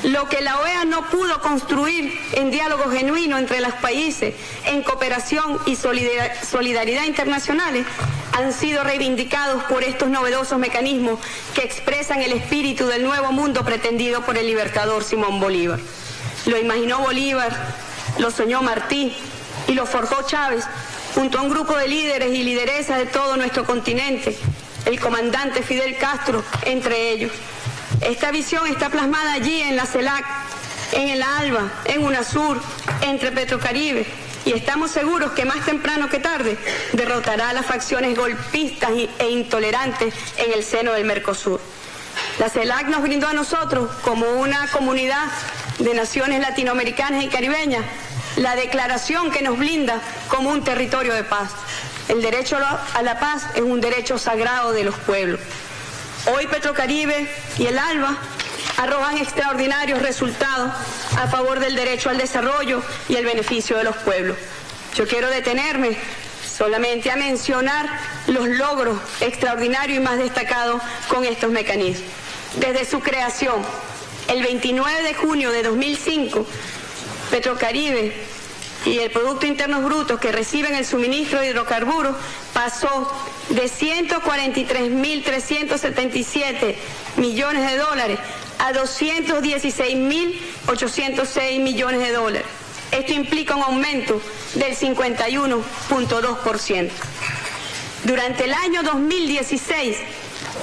Lo que la OEA no pudo construir en diálogo genuino entre los países, en cooperación y solidaridad internacionales, han sido reivindicados por estos novedosos mecanismos que expresan el espíritu del nuevo mundo pretendido por el libertador Simón Bolívar. Lo imaginó Bolívar, lo soñó Martí y lo forjó Chávez, junto a un grupo de líderes y lideresas de todo nuestro continente, el comandante Fidel Castro entre ellos. Esta visión está plasmada allí en la CELAC, en el ALBA, en UNASUR, entre Petrocaribe, y estamos seguros que más temprano que tarde derrotará a las facciones golpistas e intolerantes en el seno del Mercosur. La CELAC nos brindó a nosotros, como una comunidad de naciones latinoamericanas y caribeñas, la declaración que nos blinda como un territorio de paz. El derecho a la paz es un derecho sagrado de los pueblos. Hoy Petrocaribe y el ALBA arrojan extraordinarios resultados a favor del derecho al desarrollo y el beneficio de los pueblos. Yo quiero detenerme solamente a mencionar los logros extraordinarios y más destacados con estos mecanismos. Desde su creación, el 29 de junio de 2005, Petrocaribe y el Producto Interno Bruto que reciben el suministro de hidrocarburos pasó de 143.377 millones de dólares a 216.806 millones de dólares. Esto implica un aumento del 51.2%. Durante el año 2016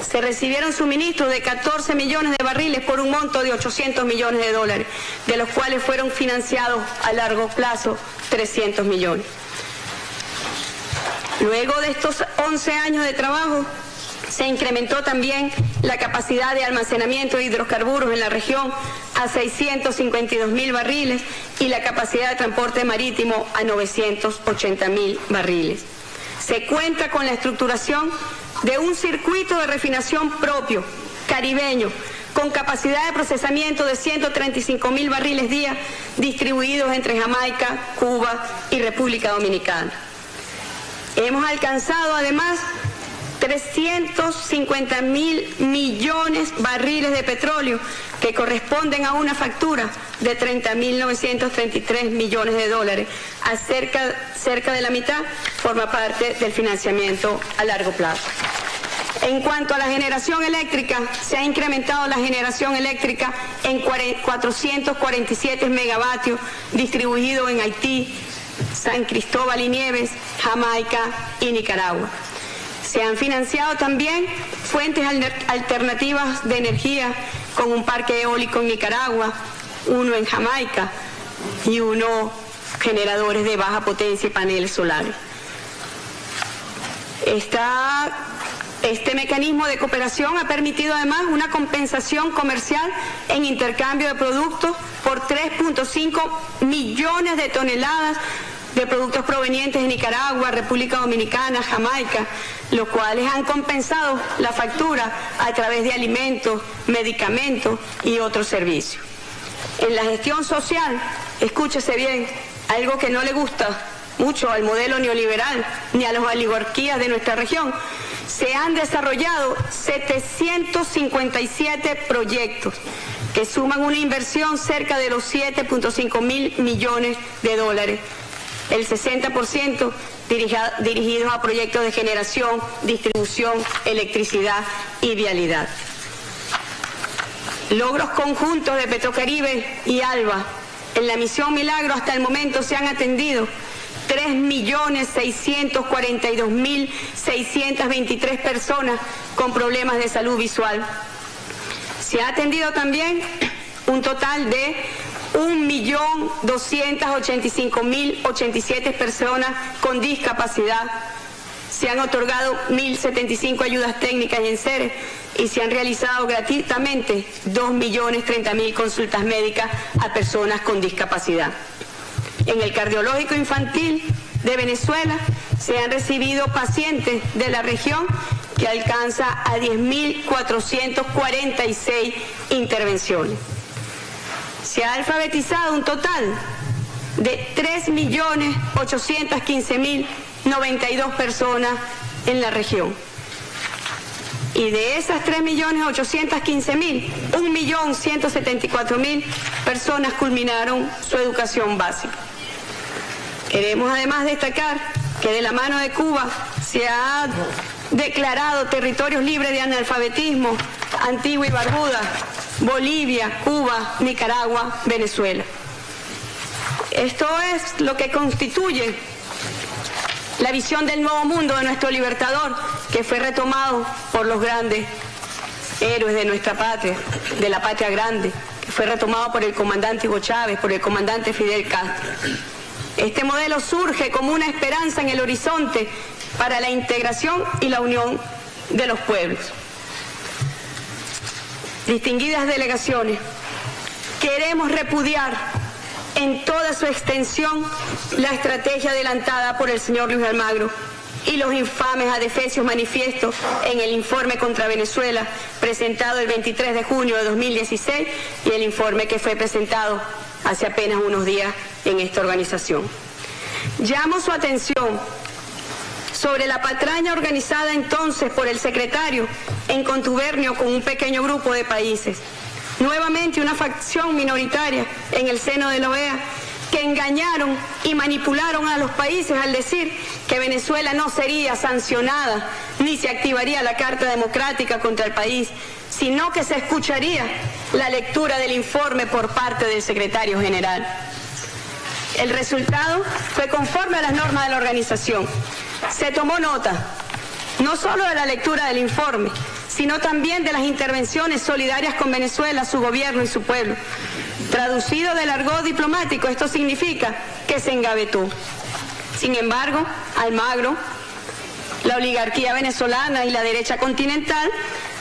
se recibieron suministros de 14 millones de barriles por un monto de 800 millones de dólares, de los cuales fueron financiados a largo plazo 300 millones. Luego de estos 11 años de trabajo, se incrementó también la capacidad de almacenamiento de hidrocarburos en la región a 652.000 barriles y la capacidad de transporte marítimo a 980.000 barriles. Se cuenta con la estructuración de un circuito de refinación propio, caribeño, con capacidad de procesamiento de 135.000 barriles día, distribuidos entre Jamaica, Cuba y República Dominicana. Hemos alcanzado además 350.000 millones de barriles de petróleo, que corresponden a una factura de 30.933 millones de dólares. Cerca de la mitad forma parte del financiamiento a largo plazo. En cuanto a la generación eléctrica, se ha incrementado la generación eléctrica en 447 megavatios, distribuidos en Haití, San Cristóbal y Nieves, Jamaica y Nicaragua. Se han financiado también fuentes alternativas de energía con un parque eólico en Nicaragua, uno en Jamaica y uno generadores de baja potencia y paneles solares. Este mecanismo de cooperación ha permitido además una compensación comercial en intercambio de productos por 3.5 millones de toneladas de productos provenientes de Nicaragua, República Dominicana, Jamaica, los cuales han compensado la factura a través de alimentos, medicamentos y otros servicios. En la gestión social, escúchese bien, algo que no le gusta mucho al modelo neoliberal ni a las oligarquías de nuestra región, se han desarrollado 757 proyectos que suman una inversión cerca de los 7.5 mil millones de dólares. El 60% dirigidos a proyectos de generación, distribución, electricidad y vialidad. Logros conjuntos de Petrocaribe y ALBA. En la misión Milagro hasta el momento se han atendido 3.642.623 personas con problemas de salud visual. Se ha atendido también un total de 1.285.087 personas con discapacidad. Se han otorgado 1.075 ayudas técnicas y enseres y se han realizado gratuitamente 2.030.000 consultas médicas a personas con discapacidad. En el cardiológico infantil de Venezuela se han recibido pacientes de la región que alcanza a 10.446 intervenciones. Se ha alfabetizado un total de 3.815.092 personas en la región. Y de esas 3.815.000, 1.174.000 personas culminaron su educación básica. Queremos además destacar que de la mano de Cuba se ha declarado territorios libres de analfabetismo, Antigua y Barbuda, Bolivia, Cuba, Nicaragua, Venezuela. Esto es lo que constituye la visión del nuevo mundo de nuestro libertador, que fue retomado por los grandes héroes de nuestra patria, de la patria grande, que fue retomado por el comandante Hugo Chávez, por el comandante Fidel Castro. Este modelo surge como una esperanza en el horizonte para la integración y la unión de los pueblos. Distinguidas delegaciones, queremos repudiar en toda su extensión la estrategia adelantada por el señor Luis Almagro y los infames adefesios manifiestos en el informe contra Venezuela presentado el 23 de junio de 2016 y el informe que fue presentado hace apenas unos días en esta organización. Llamo su atención sobre la patraña organizada entonces por el secretario en contubernio con un pequeño grupo de países. Nuevamente una facción minoritaria en el seno de la OEA que engañaron y manipularon a los países al decir que Venezuela no sería sancionada ni se activaría la Carta Democrática contra el país, sino que se escucharía la lectura del informe por parte del secretario general. El resultado fue conforme a las normas de la organización. Se tomó nota no solo de la lectura del informe, sino también de las intervenciones solidarias con Venezuela, su gobierno y su pueblo. Traducido del argot diplomático, esto significa que se engavetó. Sin embargo, Almagro, la oligarquía venezolana y la derecha continental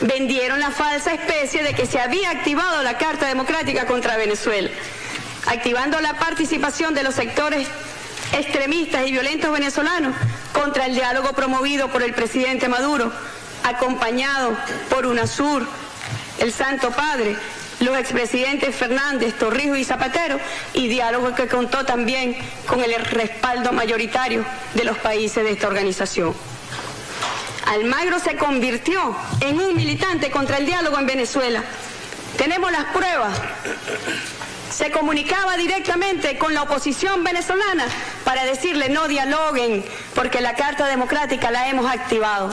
vendieron la falsa especie de que se había activado la Carta Democrática contra Venezuela, activando la participación de los sectores extremistas y violentos venezolanos contra el diálogo promovido por el presidente Maduro, acompañado por UNASUR, el Santo Padre, los expresidentes Fernández, Torrijos y Zapatero, y diálogo que contó también con el respaldo mayoritario de los países de esta organización. Almagro se convirtió en un militante contra el diálogo en Venezuela. Tenemos las pruebas. Se comunicaba directamente con la oposición venezolana para decirle no dialoguen porque la Carta Democrática la hemos activado.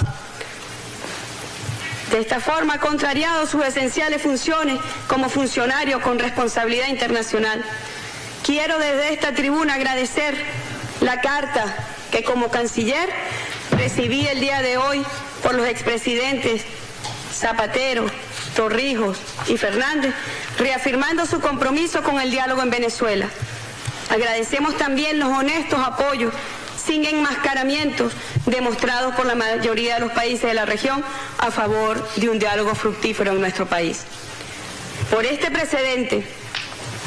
De esta forma ha contrariado sus esenciales funciones como funcionario con responsabilidad internacional. Quiero desde esta tribuna agradecer la carta que como canciller recibí el día de hoy por los expresidentes Zapatero, Torrijos y Fernández, reafirmando su compromiso con el diálogo en Venezuela. Agradecemos también los honestos apoyos sin enmascaramientos demostrados por la mayoría de los países de la región a favor de un diálogo fructífero en nuestro país. Por este precedente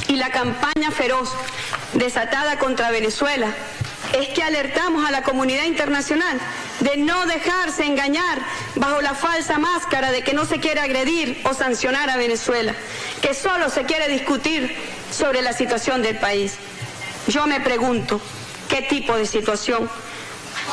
y la campaña feroz desatada contra Venezuela, es que alertamos a la comunidad internacional de no dejarse engañar bajo la falsa máscara de que no se quiere agredir o sancionar a Venezuela, que solo se quiere discutir sobre la situación del país. Yo me pregunto, ¿qué tipo de situación?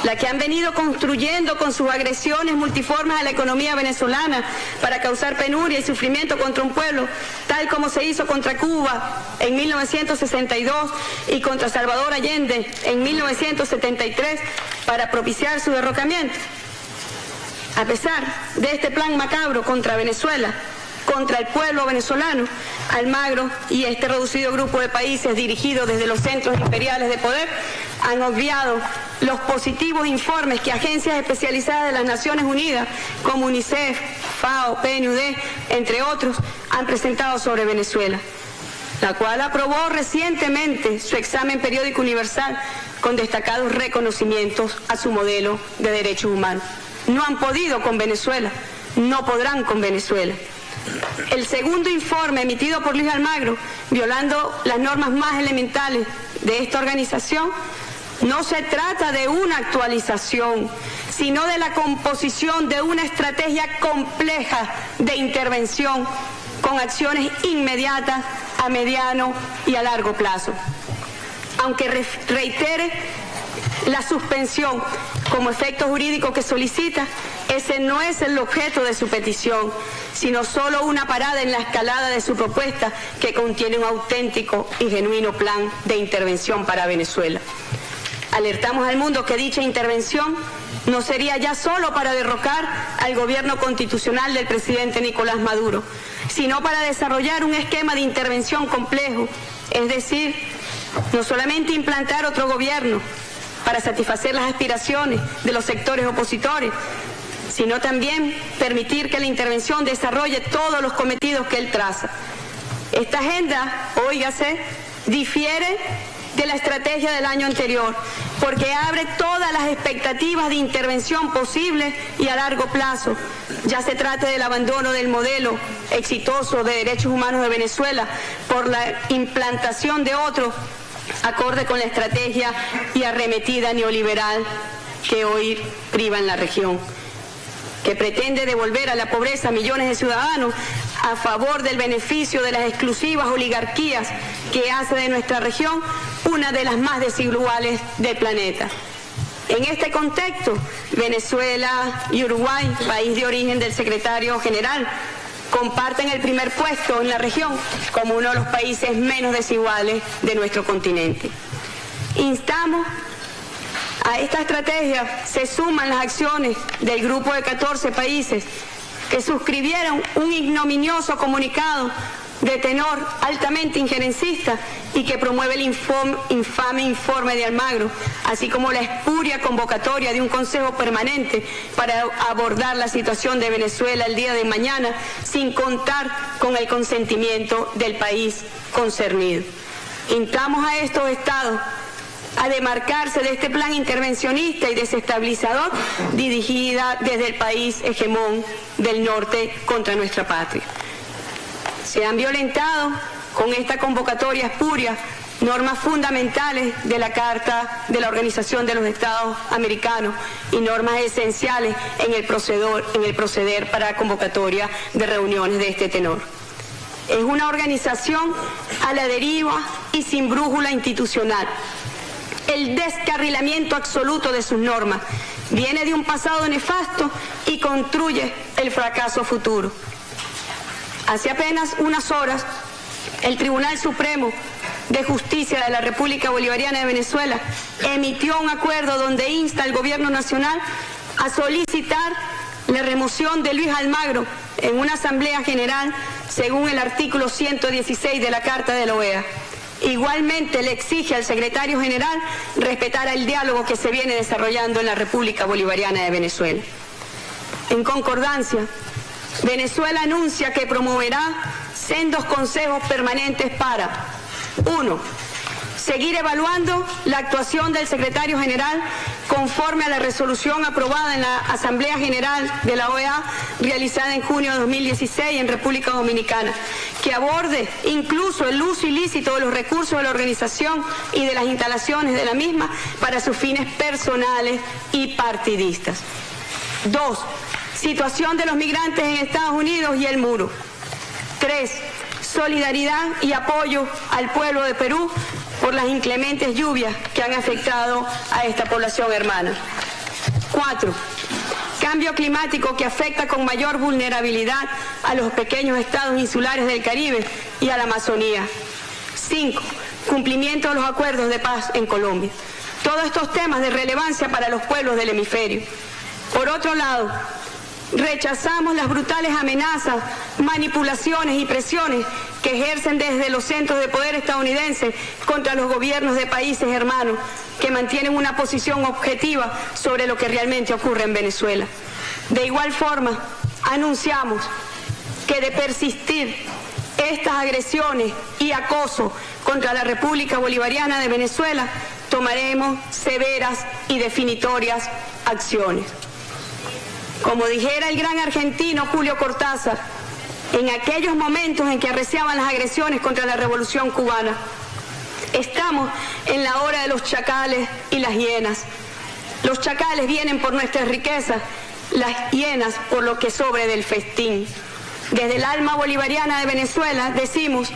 La que han venido construyendo con sus agresiones multiformes a la economía venezolana para causar penuria y sufrimiento contra un pueblo, tal como se hizo contra Cuba en 1962 y contra Salvador Allende en 1973 para propiciar su derrocamiento. A pesar de este plan macabro contra Venezuela, contra el pueblo venezolano, Almagro y este reducido grupo de países dirigidos desde los centros imperiales de poder han obviado los positivos informes que agencias especializadas de las Naciones Unidas, como UNICEF, FAO, PNUD, entre otros, han presentado sobre Venezuela, la cual aprobó recientemente su examen periódico universal con destacados reconocimientos a su modelo de derechos humanos. No han podido con Venezuela, no podrán con Venezuela. El segundo informe emitido por Luis Almagro, violando las normas más elementales de esta organización, no se trata de una actualización, sino de la composición de una estrategia compleja de intervención con acciones inmediatas a mediano y a largo plazo. Aunque reitere la suspensión como efecto jurídico que solicita, Ese no es el objeto de su petición, sino solo una parada en la escalada de su propuesta que contiene un auténtico y genuino plan de intervención para Venezuela. Alertamos al mundo que dicha intervención no sería ya solo para derrocar al gobierno constitucional del presidente Nicolás Maduro, sino para desarrollar un esquema de intervención complejo, es decir, no solamente implantar otro gobierno para satisfacer las aspiraciones de los sectores opositores, sino también permitir que la intervención desarrolle todos los cometidos que él traza. Esta agenda, óigase, difiere de la estrategia del año anterior, porque abre todas las expectativas de intervención posibles y a largo plazo, ya se trate del abandono del modelo exitoso de derechos humanos de Venezuela por la implantación de otro acorde con la estrategia y arremetida neoliberal que hoy priva en la región, que pretende devolver a la pobreza a millones de ciudadanos a favor del beneficio de las exclusivas oligarquías que hace de nuestra región una de las más desiguales del planeta. En este contexto, Venezuela y Uruguay, país de origen del secretario general, comparten el primer puesto en la región como uno de los países menos desiguales de nuestro continente. Instamos a esta estrategia, se suman las acciones del grupo de 14 países que suscribieron un ignominioso comunicado de tenor altamente injerencista y que promueve el infame informe de Almagro, así como la espuria convocatoria de un Consejo Permanente para abordar la situación de Venezuela el día de mañana sin contar con el consentimiento del país concernido. Instamos a estos estados a demarcarse de este plan intervencionista y desestabilizador dirigida desde el país hegemón del norte contra nuestra patria. Se han violentado con esta convocatoria espuria normas fundamentales de la Carta de la Organización de los Estados Americanos y normas esenciales en el proceder para convocatoria de reuniones de este tenor. Es una organización a la deriva y sin brújula institucional. El descarrilamiento absoluto de sus normas viene de un pasado nefasto y construye el fracaso futuro. Hace apenas unas horas, el Tribunal Supremo de Justicia de la República Bolivariana de Venezuela emitió un acuerdo donde insta al Gobierno Nacional a solicitar la remoción de Luis Almagro en una Asamblea General según el artículo 116 de la Carta de la OEA. Igualmente le exige al secretario general respetar el diálogo que se viene desarrollando en la República Bolivariana de Venezuela. En concordancia, Venezuela anuncia que promoverá sendos consejos permanentes para 1. Seguir evaluando la actuación del secretario general conforme a la resolución aprobada en la Asamblea General de la OEA realizada en junio de 2016 en República Dominicana, que aborde incluso el uso ilícito de los recursos de la organización y de las instalaciones de la misma para sus fines personales y partidistas. 2. Situación de los migrantes en Estados Unidos y el muro. 3. Solidaridad y apoyo al pueblo de Perú por las inclementes lluvias que han afectado a esta población hermana. 4. Cambio climático que afecta con mayor vulnerabilidad a los pequeños estados insulares del Caribe y a la Amazonía. 5. Cumplimiento de los acuerdos de paz en Colombia. Todos estos temas de relevancia para los pueblos del hemisferio. Por otro lado, rechazamos las brutales amenazas, manipulaciones y presiones que ejercen desde los centros de poder estadounidenses contra los gobiernos de países hermanos que mantienen una posición objetiva sobre lo que realmente ocurre en Venezuela. De igual forma, anunciamos que de persistir estas agresiones y acoso contra la República Bolivariana de Venezuela, tomaremos severas y definitorias acciones. Como dijera el gran argentino Julio Cortázar, en aquellos momentos en que arreciaban las agresiones contra la Revolución Cubana, estamos en la hora de los chacales y las hienas. Los chacales vienen por nuestras riquezas, las hienas por lo que sobre del festín. Desde el alma bolivariana de Venezuela decimos,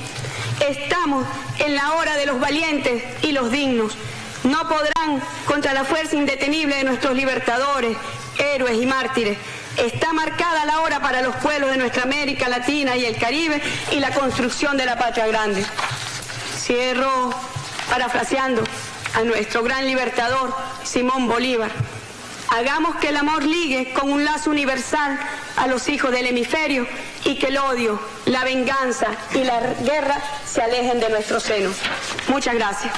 estamos en la hora de los valientes y los dignos. No podrán contra la fuerza indetenible de nuestros libertadores, héroes y mártires. Está marcada la hora para los pueblos de nuestra América Latina y el Caribe y la construcción de la patria grande. Cierro parafraseando a nuestro gran libertador Simón Bolívar. Hagamos que el amor ligue con un lazo universal a los hijos del hemisferio y que el odio, la venganza y la guerra se alejen de nuestro seno. Muchas gracias.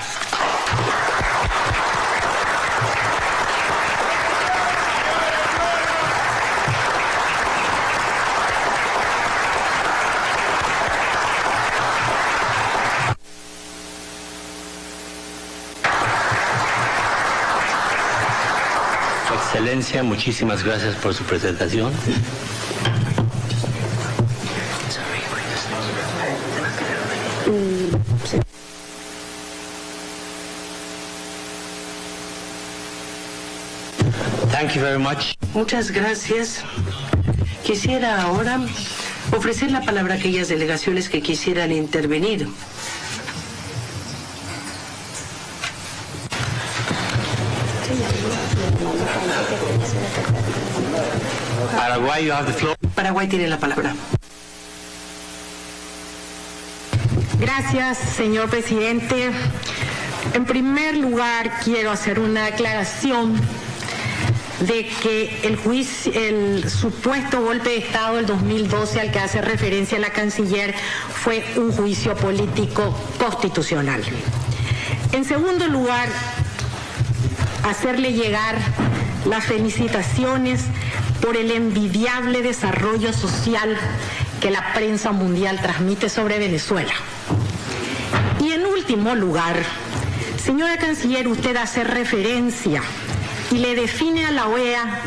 Excelencia, muchísimas gracias por su presentación. Thank you very much. Muchas gracias. Quisiera ahora ofrecer la palabra a aquellas delegaciones que quisieran intervenir. Paraguay, you have the floor. Paraguay tiene la palabra. Gracias, señor presidente. En primer lugar, quiero hacer una aclaración de que el supuesto golpe de Estado del 2012 al que hace referencia la canciller fue un juicio político constitucional. En segundo lugar, hacerle llegar las felicitaciones por el envidiable desarrollo social que la prensa mundial transmite sobre Venezuela. Y en último lugar, señora canciller, usted hace referencia y le define a la OEA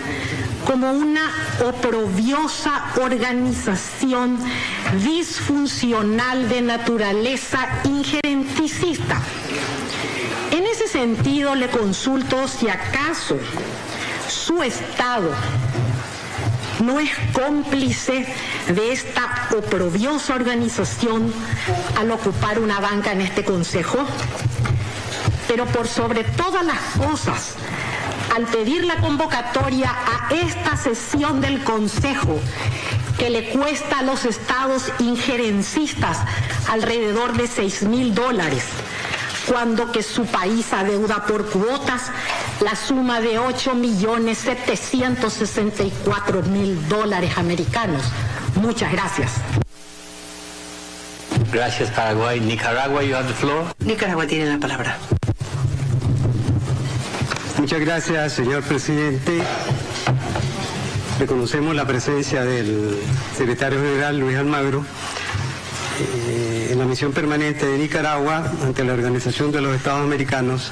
como una oprobiosa organización disfuncional de naturaleza injerenticista. En ese sentido, le consulto si acaso su Estado no es cómplice de esta oprobiosa organización al ocupar una banca en este Consejo, pero por sobre todas las cosas, al pedir la convocatoria a esta sesión del Consejo, que le cuesta a los estados injerencistas alrededor de $6.000, cuando que su país adeuda por cuotas la suma de $8.764.000 americanos. Muchas gracias. Gracias, Paraguay. Nicaragua, you have the floor. Nicaragua tiene la palabra. Muchas gracias, señor presidente. Reconocemos la presencia del secretario general Luis Almagro en la misión permanente de Nicaragua ante la Organización de los Estados Americanos.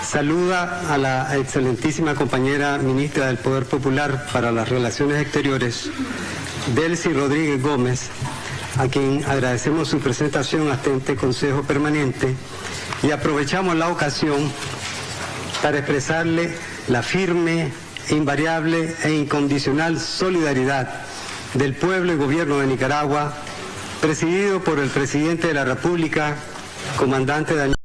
Saluda a la excelentísima compañera ministra del Poder Popular para las Relaciones Exteriores, Delcy Rodríguez Gómez, a quien agradecemos su presentación ante este Consejo Permanente, y aprovechamos la ocasión para expresarle la firme, invariable e incondicional solidaridad del pueblo y gobierno de Nicaragua, presidido por el presidente de la República, comandante Daniel